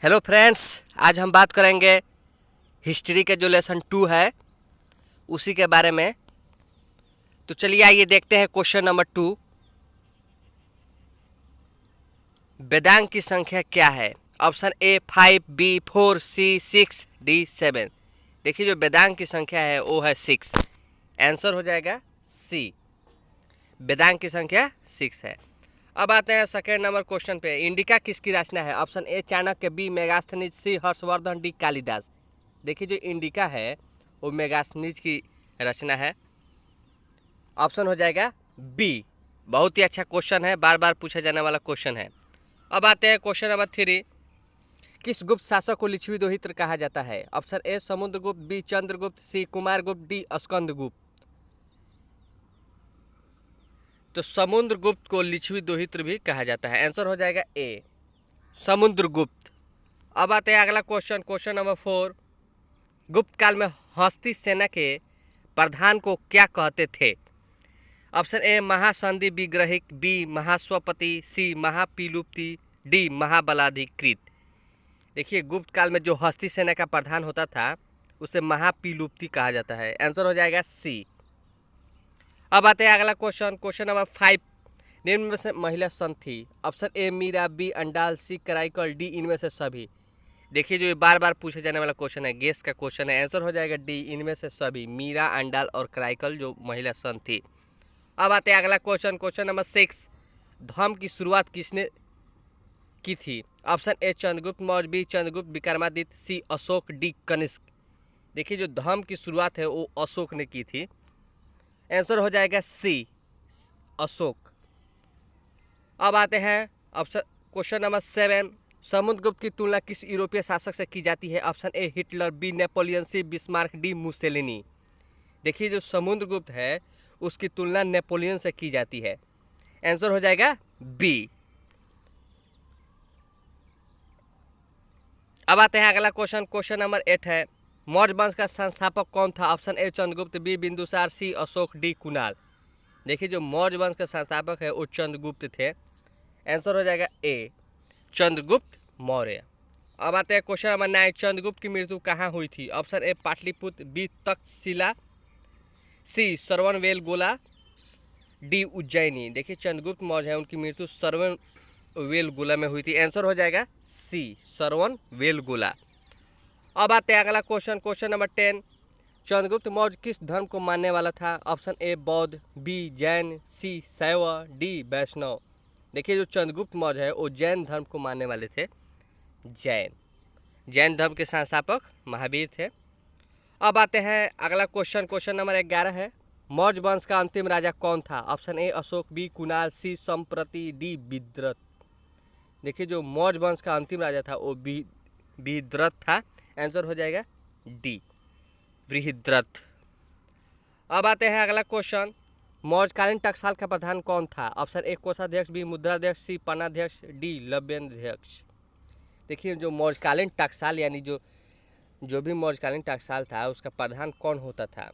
Hello friends, आज हम बात करेंगे हिस्ट्री के जो लेसन 2 है उसी के बारे में। तो चलिए आइए देखते हैं क्वेश्चन नंबर 2। वेदांग की संख्या क्या है? Option A 5, B 4, C 6, D 7। देखिए जो वेदांग की संख्या है वो है 6। आंसर हो जाएगा सी। वेदांग की संख्या 6 है। अब आते हैं सेकेंड नंबर क्वेश्चन पे। इंडिका किसकी रचना है? Option A Chanakya, B Megasthenes, C Harshvardhan, D Kalidas. देखिए जो इंडिका है वो मेगास्थनीज की रचना है। ऑप्शन हो जाएगा बी। बहुत ही अच्छा क्वेश्चन है, बार बार पूछा जाने वाला क्वेश्चन है। अब आते हैं क्वेश्चन नंबर 3। किस गुप्त शासक को लिच्छवी दोहित्र कहा जाता है? Option A Samudragupta, B Chandragupta, C Kumaragupta, D Skandagupta. तो समुद्रगुप्त को लिच्छवी दोहित्र भी कहा जाता है। आंसर हो जाएगा ए समुद्रगुप्त। अब आते हैं अगला क्वेश्चन, क्वेश्चन नंबर 4। गुप्त काल में हस्ती सेना के प्रधान को क्या कहते थे? ऑप्शन ए महासंधि विग्रहिक, बी महाश्वपति, सी महापीलुप्ति, डी महाबलाधिकृत। देखिए गुप्त काल में जो हस्ती सेना का प्रधान होता था उसे महापीलुप्ति कहा जाता है। आंसर हो जाएगा सी। अब आते हैं अगला क्वेश्चन, क्वेश्चन नंबर 5। निम्न में से महिला संत थी? Option A Meera, B Andal, C Karaikal, D इनमें से सभी। देखिए जो ये बार बार पूछा जाने वाला क्वेश्चन है, गेस का क्वेश्चन है। आंसर हो जाएगा डी इनमें से सभी। मीरा, अंडाल और कराइकल जो महिला संत थी। अब आते हैं अगला क्वेश्चन, क्वेश्चन नंबर 6। धर्म की शुरुआत किसने की थी? Option A Chandragupta Maurya, B Chandragupta Vikramaditya, C Ashoka, D Kanishka. देखिए जो धर्म की शुरुआत है वो अशोक ने की थी। आंसर हो जाएगा सी अशोक। अब आते हैं ऑप्शन क्वेश्चन नंबर 7। समुद्रगुप्त की तुलना किस यूरोपीय शासक से की जाती है? Option A Hitler, B Napoleon, C Bismarck, D Mussolini. देखिए जो समुद्रगुप्त है उसकी तुलना नेपोलियन से की जाती है। आंसर हो जाएगा बी। अब आते हैं अगला क्वेश्चन, क्वेश्चन नंबर 8 है। मौर्य वंश का संस्थापक कौन था? Option A Chandragupta, B Bindusara, C Ashoka, D Kunal. देखिए जो मौर्य वंश का संस्थापक है वो चंद्रगुप्त थे। आंसर हो जाएगा ए चंद्रगुप्त मौर्य। अब आते हैं क्वेश्चन नंबर 9। चंद्रगुप्त की मृत्यु कहाँ हुई थी? Option A Pataliputra, B Taxila, C Shravanabelagola, D Ujjaini. देखिए चंद्रगुप्त मौर्य है उनकी मृत्यु श्रवणबेलगोला में हुई थी। आंसर हो जाएगा सी श्रवणबेलगोला। अब आते हैं अगला question, question number 10। Chandragupta Maurya किस धर्म को मानने वाला था? ऑप्शन ए बौद्ध, बी जैन, सी शैव, डी वैष्णव। देखिए जो चंद्रगुप्त मौर्य है वो जैन धर्म को मानने वाले थे। जैन धर्म के संस्थापक महावीर थे। अब आते हैं अगला क्वेश्चन, क्वेश्चन नंबर 11 है। मौर्य वंश का अंतिम राजा कौन था? Option A Ashok, B Kunal, C Samprati, D विद्रथ। देखिए जो मौर्य वंश का अंतिम राजा था वो विद्रथ था। आंसर हो जाएगा डी बृहद्रथ। अब आते हैं अगला क्वेश्चन। मौर्यकालीन टकसाल का प्रधान कौन था? ऑप्शन ए कोषाध्यक्ष, बी मुद्राध्यक्ष, सी पन्नाध्यक्ष, डी लव्याध्यक्ष। देखिए जो मौर्यकालीन टकसाल यानी जो भी मौर्यकालीन टकसाल था उसका प्रधान कौन होता था?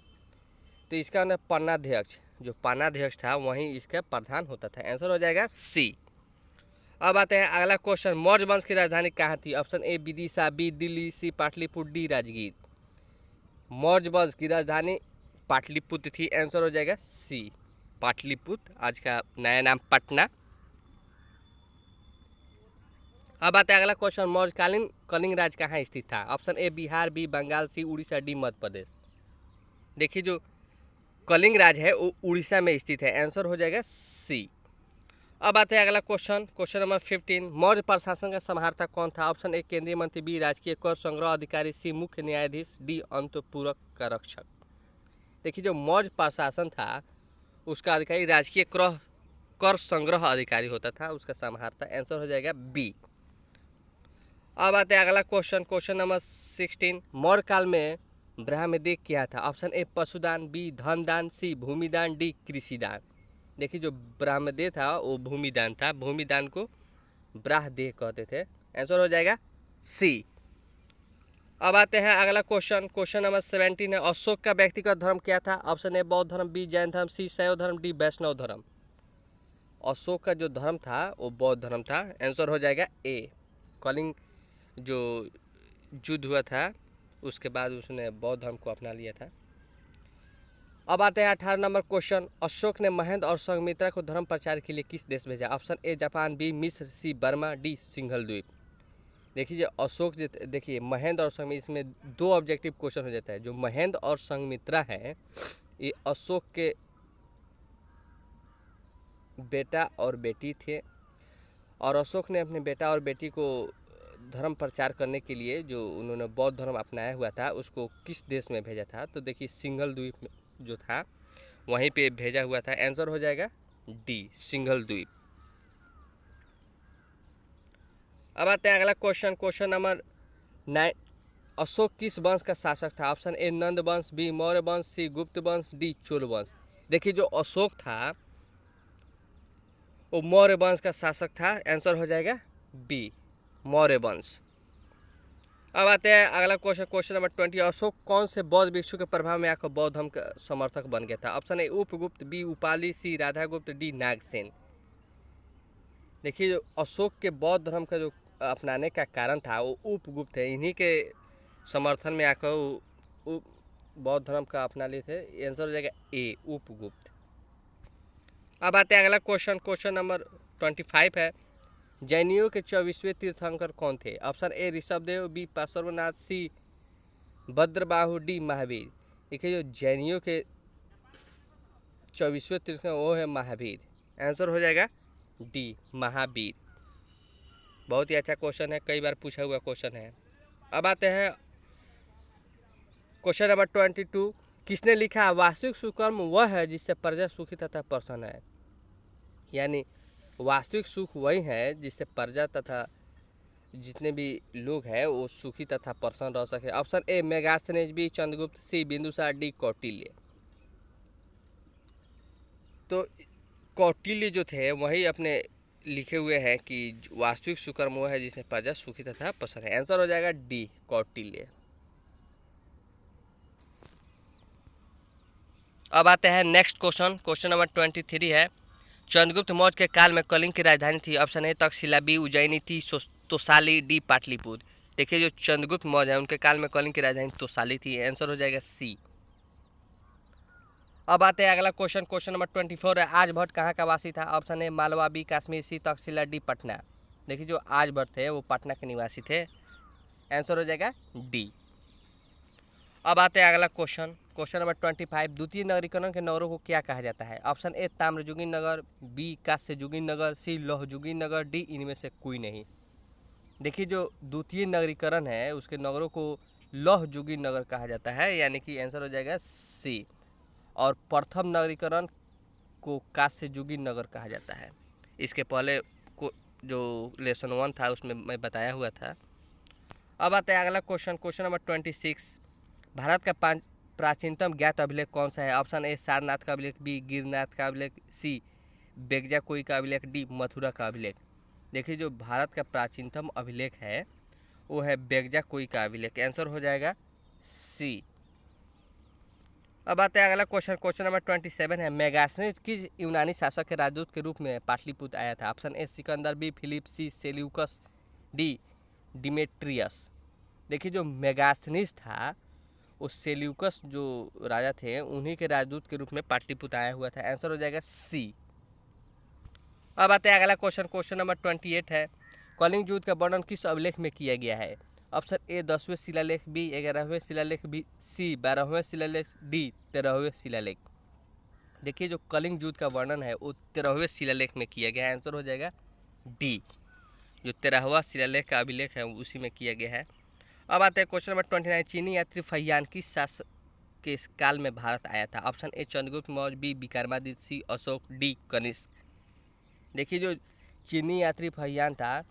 तो इसका ना पन्नाध्यक्ष, जो पन्नाध्यक्ष था वहीं इसका प्रधान होता था। आंसर हो जाएगा सी। अब आते हैं अगला क्वेश्चन। मौर्य वंश की राजधानी कहाँ थी? Option A Vidisha, B Delhi, C Pataliputra, D Rajgir. Maurya वंश की राजधानी पाटलिपुत्र थी। आंसर हो जाएगा सी पाटलिपुत्र, आज का नया नाम पटना। अब आता है अगला क्वेश्चन। मौर्यकालीन कलिंग राज कहाँ स्थित था? Option A Bihar, B Bengal, C Orissa, D Madhya Pradesh. देखिए जो कलिंग राज है वो उड़ीसा में स्थित है। आंसर हो जाएगा सी। अब आते हैं अगला क्वेश्चन, क्वेश्चन नंबर 15। मौर्य प्रशासन का समाहर्ता कौन था? ऑप्शन ए केंद्रीय मंत्री, बी राजकीय कर संग्रह अधिकारी, सी मुख्य न्यायाधीश, डी अंतःपुरक का रक्षक। देखिए जो मौर्य प्रशासन था उसका अधिकारी राजकीय कर संग्रह अधिकारी होता था, उसका समाहर्ता। आंसर हो जाएगा बी। अब आते हैं अगला क्वेश्चन, क्वेश्चन नंबर 16। मौर्य काल में ब्रह्मदेव क्या था? ऑप्शन ए पशुदान, बी धनदान, सी भूमिदान, डी कृषिदान। देखिए जो ब्रह्मदेव था वो भूमिदान था, भूमिदान को ब्राह्मदेव कहते थे। आंसर हो जाएगा सी। अब आते हैं अगला क्वेश्चन, क्वेश्चन नंबर 17 है। अशोक का व्यक्तिगत धर्म क्या था? ऑप्शन ए बौद्ध धर्म, बी जैन धर्म, सी शैव धर्म, डी वैष्णव धर्म। अशोक का जो धर्म था वो बौद्ध धर्म था। आंसर हो जाएगा ए कलिंग जो युद्ध हुआ था उसके बाद उसने बौद्ध धर्म को अपना लिया था। अब आते हैं 18 नंबर क्वेश्चन। अशोक ने महेंद्र और संघमित्रा को धर्म प्रचार के लिए किस देश भेजा? ऑप्शन ए जापान, बी मिस्र, सी बर्मा, डी सिंघल द्वीप। देखिए अशोक देखिए महेंद्र और संघमित्रा, इसमें दो ऑब्जेक्टिव क्वेश्चन हो जाता है। जो महेंद्र और संघमित्रा है ये अशोक के बेटा और बेटी थे, और अशोक ने अपने बेटा और बेटी को धर्म प्रचार करने के लिए जो उन्होंने बौद्ध धर्म अपनाया हुआ था उसको किस देश में भेजा था? तो देखिए सिंघल द्वीप जो था वहीं पे भेजा हुआ था। आंसर हो जाएगा डी सिंघल द्वीप। अब आते हैं अगला क्वेश्चन, क्वेश्चन नंबर 9। अशोक किस वंश का शासक था? ऑप्शन ए नंद वंश, बी मौर्य वंश, सी गुप्त वंश, डी चोल वंश। देखिए जो अशोक था वो मौर्य वंश का शासक था। आंसर हो जाएगा बी मौर्य वंश। अब आते हैं अगला क्वेश्चन, क्वेश्चन नंबर 20। अशोक कौन से बौद्ध भिक्षु के प्रभाव में आकर बौद्ध धर्म का समर्थक बन गया था? Option A Upagupta, B Upali, C Radhagupta, D Nagasena. देखिए जो अशोक के बौद्ध धर्म का जो अपनाने का कारण था वो उपगुप्त है। इन्हीं के समर्थन में आकर वो बौद्ध धर्म का अपना लिए थे। आंसर हो जाएगा ए उपगुप्त। अब आते हैं अगला क्वेश्चन, क्वेश्चन नंबर 25 है। जैनियों के 24वें तीर्थंकर कौन थे? Option A Rishabhdev, B Parshvanath, C Bhadrabahu, D Mahavir. देखिए जो जैनियों के 24वें तीर्थंकर वो है महावीर। आंसर हो जाएगा डी महावीर। बहुत ही अच्छा क्वेश्चन है, कई बार पूछा हुआ क्वेश्चन है। अब आते हैं क्वेश्चन नंबर 22। किसने लिखा वास्तविक सुकर्म वह है जिससे प्रजा सुखी तथा प्रसन्न है? यानी वास्तविक सुख वही है जिससे प्रजा तथा जितने भी लोग हैं वो सुखी तथा प्रसन्न रह सके। Option A Megasthenes, B Chandragupta, C Bindusara, D Kautilya. तो कौटिल्य जो थे वही अपने लिखे हुए हैं कि वास्तविक सुकर्म वो है जिसमें प्रजा सुखी तथा प्रसन्न है। आंसर हो जाएगा डी कौटिल्य। अब आते हैं नेक्स्ट क्वेश्चन, क्वेश्चन नंबर 23 है। चंद्रगुप्त मौर्य के काल में कलिंग की राजधानी थी? Option A Taxila, B Ujjaini, T Tosali, D Pataliputra. देखिए जो चंद्रगुप्त मौर्य है उनके काल में कलिंग की राजधानी तोसाली थी। आंसर हो जाएगा सी। अब आते हैं अगला क्वेश्चन, क्वेश्चन नंबर 24 है। आर्यभट्ट कहाँ का वासी था? Option A Malwa, B Kashmir, C Taxila, D Patna. देखिए जो आर्यभट्ट थे वो पटना के निवासी थे। आंसर हो जाएगा डी। अब आते हैं अगला क्वेश्चन, क्वेश्चन नंबर 25। द्वितीय नगरीकरण के नगरों को क्या कहा जाता है? ऑप्शन ए ताम्रजुगी नगर, बी कांस्यजुगी नगर, सी लौहजुगी नगर, डी इनमें से कोई नहीं। देखिए जो द्वितीय नगरीकरण है उसके नगरों को लौहजुगी नगर कहा जाता है, यानी कि आंसर हो जाएगा सी। और प्रथम नगरीकरण को कांस्यजुगी नगर कहा जाता है। इसके पहले को जो लेसन 1 था उसमें मैं बताया हुआ था। अब आता है अगला क्वेश्चन, क्वेश्चन नंबर 26। भारत का प्राचीनतम ज्ञात अभिलेख कौन सा है? ऑप्शन ए सारनाथ का अभिलेख, बी गिरनाथ का अभिलेख, सी बेगजाकोई का अभिलेख, डी मथुरा का अभिलेख। देखिए जो भारत का प्राचीनतम अभिलेख है वो है बेगजाकोई का अभिलेख। आंसर हो जाएगा सी। अब आते हैं अगला क्वेश्चन, क्वेश्चन नंबर 27 है। मेगास्थनीज किस यूनानी शासक के राजदूत के रूप में पाटलिपुत्र आया था? Option A Sikandar, B Philip, C Seleucus, D Demetrius. देखिए जो मेगास्थनीज था वो सेल्यूकस जो राजा थे उन्हीं के राजदूत के रूप में पाटलिपुत्र आया हुआ था। आंसर हो जाएगा सी। अब आते हैं अगला क्वेश्चन, क्वेश्चन नंबर 28 है। कलिंग युद्ध का वर्णन किस अभिलेख में किया गया है? ऑप्शन ए 10वें शिलालेख, बी 11वें शिलालेख, बी सी 12वें शिलालेख, डी 13वें शिलालेख। देखिए जो कलिंग युद्ध का वर्णन है वो 13वें शिलालेख में किया गया है। आंसर हो जाएगा डी। जो 13वां शिलालेख का अभिलेख है उसी में किया गया है। अब आते हैं क्वेश्चन नंबर 29। चीनी यात्री फहियान किस शासक के काल में भारत आया था? Option A Chandragupta Maurya, B Vikramaditya, C Ashoka, D Kanishka. देखिए जो चीनी यात्री फहियान था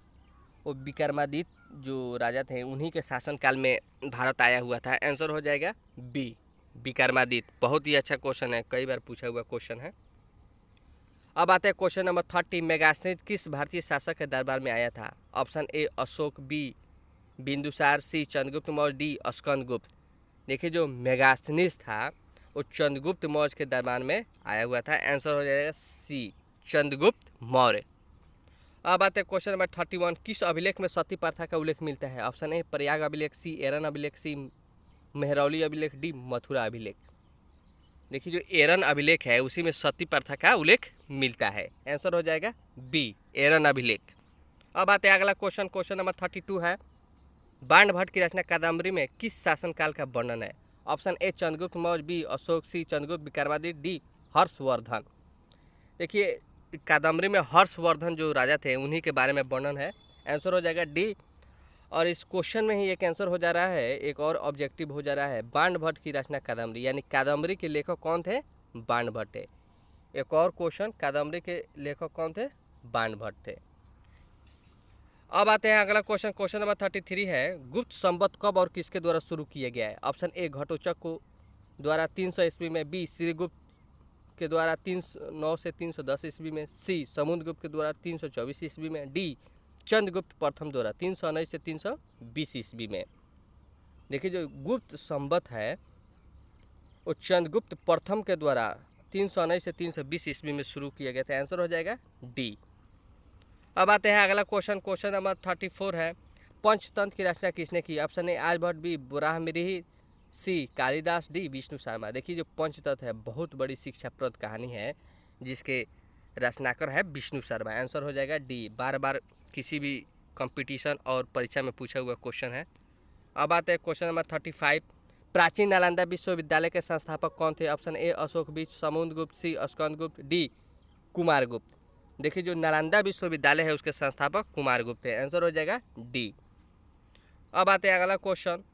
वो विक्रमादित्य जो राजा थे उन्हीं के शासनकाल में भारत आया हुआ था। आंसर हो जाएगा बी विक्रमादित्य। बहुत ही अच्छा क्वेश्चन है, कई बार पूछा हुआ क्वेश्चन है। अब आते हैं क्वेश्चन नंबर 30। मेगास्थनीज किस भारतीय शासक के दरबार में आया था? Option A Ashok, B Bindusara, C Chandragupta Maurya, D Skandagupta. देखिए जो मेगास्थनीज था वो चंद्रगुप्त मौर्य के दरबार में आया हुआ था। आंसर हो जाएगा सी चंद्रगुप्त मौर्य। अब आते हैं क्वेश्चन नंबर 31। किस अभिलेख में सती प्रथा का उल्लेख मिलता है? ऑप्शन ए प्रयाग अभिलेख, सी एरन अभिलेख, सी मेहरौली अभिलेख, डी मथुरा अभिलेख। देखिए जो एरन अभिलेख है उसी में सती प्रथा का उल्लेख मिलता है। आंसर हो जाएगा बी एरन अभिलेख। अब आते हैं अगला क्वेश्चन, क्वेश्चन नंबर 32 है। बाणभट्ट की रचना कादम्बरी में किस शासनकाल का वर्णन है? Option A Chandragupta Maurya, B Ashoka, C Chandragupta Vikramaditya, D Harshvardhan. देखिए कादम्बरी में हर्षवर्धन जो राजा थे उन्हीं के बारे में वर्णन है। आंसर हो जाएगा डी। और इस क्वेश्चन में ही एक आंसर हो जा रहा है, एक और ऑब्जेक्टिव हो जा रहा है। बाणभट्ट की रचना कादम्बरी, यानी कादम्बरी के लेखक कौन थे? बाणभट्ट थे। एक और क्वेश्चन, कादम्बरी के लेखक कौन थे? बाणभट्ट थे। अब आते हैं अगला क्वेश्चन, क्वेश्चन नंबर 33 है। गुप्त संवत कब और किसके द्वारा शुरू किया गया है? ऑप्शन ए घटोत्कच को द्वारा 300 ईस्वी में, बी श्रीगुप्त के द्वारा 309 से 310 ईस्वी में, सी समुद्रगुप्त के द्वारा 324 ईस्वी में, डी चंद्रगुप्त प्रथम द्वारा 319 से 320 ईस्वी में। देखिए जो गुप्त संवत है वो चंद्रगुप्त प्रथम के द्वारा 319 से 320 ईस्वी में शुरू किया गया था। आंसर हो जाएगा डी। अब आते हैं अगला क्वेश्चन, क्वेश्चन नंबर 34 है। पंचतंत्र की रचना किसने की? Option A Aryabhatta, B Varahamihira, C Kalidas, D Vishnu Sharma. देखिए जो पंचतंत्र है बहुत बड़ी शिक्षाप्रद कहानी है जिसके रचनाकार है विष्णु शर्मा। आंसर हो जाएगा डी। बार बार किसी भी कंपटीशन और परीक्षा में पूछा हुआ क्वेश्चन है। अब आते हैं क्वेश्चन नंबर 35। प्राचीन नालंदा विश्वविद्यालय के संस्थापक कौन थे? ऑप्शन ए अशोक बीज, समुद्रगुप्त, सी स्कंदगुप्त, डी कुमारगुप्त। देखिए जो नालंदा विश्वविद्यालय है उसके संस्थापक कुमारगुप्त है। आंसर हो जाएगा डी। अब आते हैं अगला क्वेश्चन।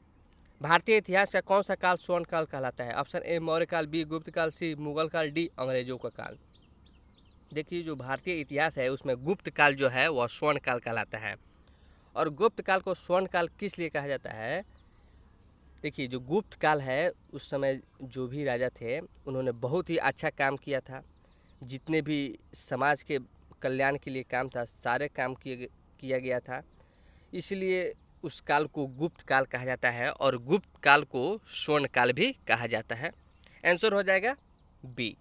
भारतीय इतिहास का कौन सा काल स्वर्ण काल कहलाता है? ऑप्शन ए मौर्य काल, बी गुप्त काल, सी मुगल काल, डी अंग्रेजों का काल। देखिए जो भारतीय इतिहास है उसमें गुप्त काल जो है वह स्वर्ण काल कहलाता है। और गुप्त काल को स्वर्ण काल किस लिए कहा जाता है? देखिए जो गुप्त काल है उस समय जो भी राजा थे उन्होंने बहुत ही अच्छा काम किया था। जितने भी समाज के कल्याण के लिए काम था सारे काम किया गया था, इसलिए उस काल को गुप्त काल कहा जाता है और गुप्त काल को स्वर्ण काल भी कहा जाता है। आंसर हो जाएगा बी।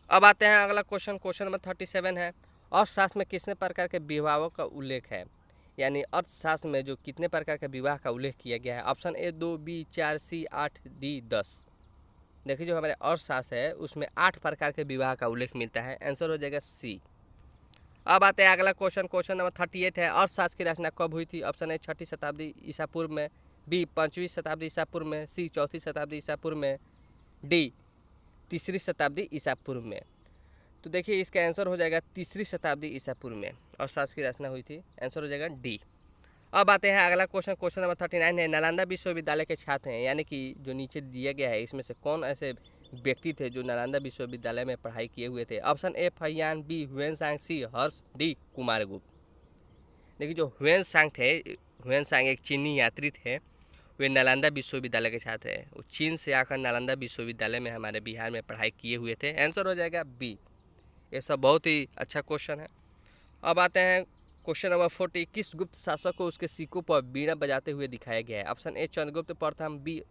अब आते हैं अगला क्वेश्चन, क्वेश्चन नंबर 37 है। अर्थशास्त्र में कितने प्रकार के विवाहों का उल्लेख है? यानी अर्थशास्त्र में जो कितने प्रकार के विवाह का उल्लेख किया गया है? Option A 2, B 4, C 8, D 10। देखिए जो हमारे अर्थशास्त्र है उसमें 8 प्रकार के विवाह का उल्लेख मिलता है। आंसर हो जाएगा सी। अब आते हैं अगला क्वेश्चन, क्वेश्चन नंबर 38 है। अर्थशास्त्र की रचना कब हुई थी? ऑप्शन ए 6ठी शताब्दी ईसा पूर्व में, बी 5वीं शताब्दी ईसा पूर्व में, सी 4थी शताब्दी ईसा पूर्व में, डी 3री शताब्दी ईसा पूर्व में। तो देखिए इसका आंसर हो जाएगा 3री शताब्दी ईसा पूर्व में अर्थशास्त्र की रचना हुई थी। आंसर हो जाएगा डी। अब आते हैं अगला क्वेश्चन, क्वेश्चन नंबर 39 है। नालंदा विश्वविद्यालय के छात्र हैं, यानी कि जो नीचे दिया गया है इसमें से कौन ऐसे व्यक्ति थे जो नालंदा विश्वविद्यालय में पढ़ाई किए हुए थे? Option A Fahien, B Hiuen Tsang, C Harsh, D Kumargupta. देखिए जो ह्वेनसांग थे, ह्वेनसांग एक चीनी यात्री थे, वे नालंदा विश्वविद्यालय के छात्र हैं। वो चीन से आकर नालंदा विश्वविद्यालय में हमारे बिहार में पढ़ाई किए हुए थे। आंसर हो जाएगा बी। ये सब बहुत ही अच्छा क्वेश्चन है। अब आते हैं क्वेश्चन नंबर 40। किस गुप्त शासक को उसके सिक्कों पर बीड़ा बजाते हुए दिखाया गया है? ऑप्शन ए चंद्रगुप्त प्रथम, बी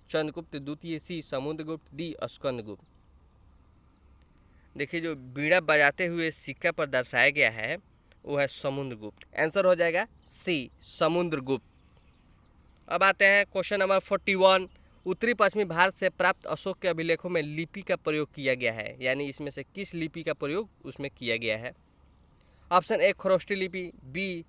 चंद्रगुप्त द्वितीय, सी समुद्रगुप्त, डी स्कंदगुप्त। देखिए जो बीड़ा बजाते हुए सिक्का पर दर्शाया गया है वो है समुद्रगुप्त। आंसर हो जाएगा सी समुद्रगुप्त। अब आते हैं क्वेश्चन नंबर 41। उत्तरी पश्चिमी भारत से प्राप्त अशोक के अभिलेखों में लिपि का प्रयोग किया गया है, यानी इसमें से किस लिपि का प्रयोग उसमें किया गया है? ऑप्शन ए खरोष्टी लिपि, बी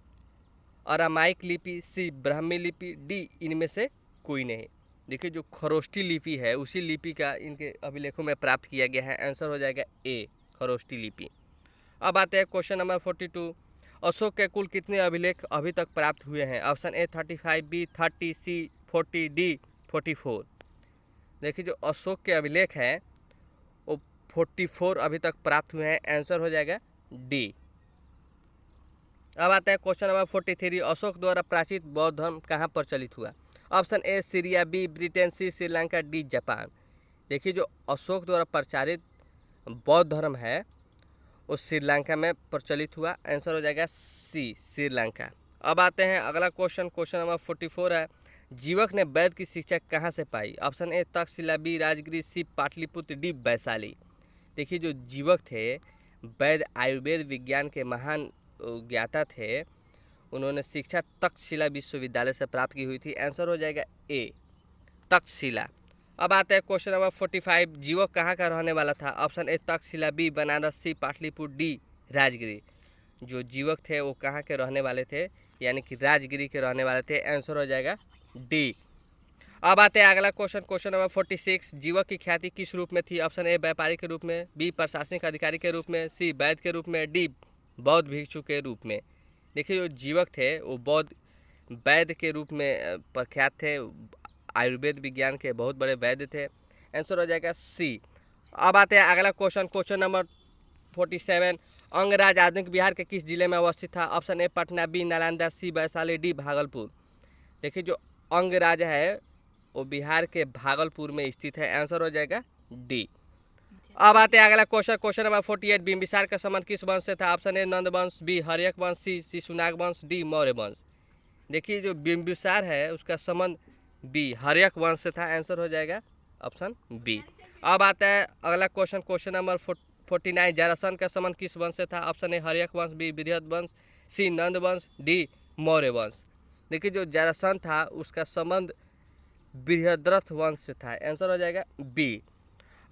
अरामाइक लिपि, सी ब्राह्मी लिपि, डी इनमें से कोई नहीं। देखिए जो खरोष्टी लिपि है उसी लिपि का इनके अभिलेखों में प्राप्त किया गया है। आंसर हो जाएगा ए खरोष्टी लिपि। अब आते हैं क्वेश्चन नंबर 42। अशोक के कुल कितने अभिलेख अभी तक प्राप्त हुए हैं? Option A 35, B 30, C 40, D 44। देखिए जो अशोक के अभिलेख हैं वो 44 अभी तक प्राप्त हुए हैं। आंसर हो जाएगा डी। अब आता है क्वेश्चन नंबर 43। अशोक द्वारा प्राचीन बौद्ध धर्म कहाँ प्रचलित हुआ? Option A Syria, B Britain, C Sri Lanka, D Japan. देखिए जो अशोक द्वारा प्रचारित बौद्ध धर्म है वो श्रीलंका में प्रचलित हुआ। आंसर हो जाएगा सी श्रीलंका। अब आते हैं अगला क्वेश्चन, क्वेश्चन नंबर 44 है। जीवक ने वैद्य की शिक्षा कहाँ से पाई? Option A Taxila, B Rajgiri, C Pataliputra, D Vaishali. देखिए जो जीवक थे वैद्य आयुर्वेद विज्ञान के महान ज्ञाता थे उन्होंने शिक्षा तक्षशिला विश्वविद्यालय से प्राप्त की हुई थी। आंसर हो जाएगा ए तक्षशिला। अब आते हैं क्वेश्चन नंबर 45, जीवक कहाँ का रहने वाला था? Option A Taxila, B Banaras, C Pataliputra, D Rajgiri. जो जीवक थे वो कहाँ के रहने वाले थे? यानी कि राजगिरी के रहने वाले थे। आंसर हो जाएगा डी। अब आते हैं अगला क्वेश्चन, क्वेश्चन नंबर 46, जीवक की ख्याति किस रूप में थी? ऑप्शन ए व्यापारी के रूप में, बी प्रशासनिक अधिकारी के रूप में, सी वैद्य के रूप में, डी बौद्ध भिक्षु के रूप में। देखिए जो जीवक थे वो बौद्ध वैद्य के रूप में प्रख्यात थे, आयुर्वेद विज्ञान के बहुत बड़े वैद्य थे। आंसर हो जाएगा सी। अब आते हैं अगला क्वेश्चन, क्वेश्चन नंबर 47, अंगराज आधुनिक बिहार के किस जिले में अवस्थित था? Option A Patna, B Nalanda, C Vaishali, D Bhagalpur. देखिए जो अंगराज है वो बिहार के भागलपुर में स्थित है। आंसर हो जाएगा डी। अब आते हैं अगला क्वेश्चन, क्वेश्चन नंबर 48, बिंबिसार का संबंध किस वंश से था? ऑप्शन ए नंद वंश, बी हर्यक वंश, सी शिशुनाग वंश, डी मौर्य वंश। देखिए जो बिंबिसार है उसका संबंध बी हर्यक वंश से था। आंसर हो जाएगा ऑप्शन बी। अब आता है अगला क्वेश्चन, क्वेश्चन नंबर 49, जरासंध का संबंध किस वंश से था? ऑप्शन ए हर्यक वंश, बी बृहद वंश, सी नंद वंश, डी मौर्य वंश। देखिए जो जरासंध था उसका संबंध बृहद्रथ वंश से था। आंसर हो जाएगा बी।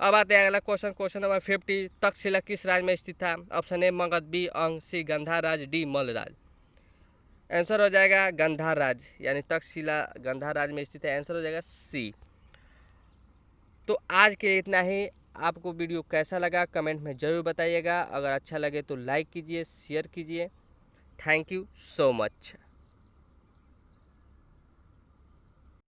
अब आते हैं अगला क्वेश्चन, क्वेश्चन नंबर 50, तक्षशिला किस राज्य में स्थित था? ऑप्शन ए मगध, बी अंग, सी गांधार राज्य, डी मल्ल राज्य। आंसर हो जाएगा गांधार राज्य, यानी तक्षशिला गांधार राज्य में स्थित है। आंसर हो जाएगा सी। तो आज के लिए इतना ही। आपको वीडियो कैसा लगा कमेंट में ज़रूर बताइएगा। अगर अच्छा लगे तो लाइक कीजिए, शेयर कीजिए। Thank you so much.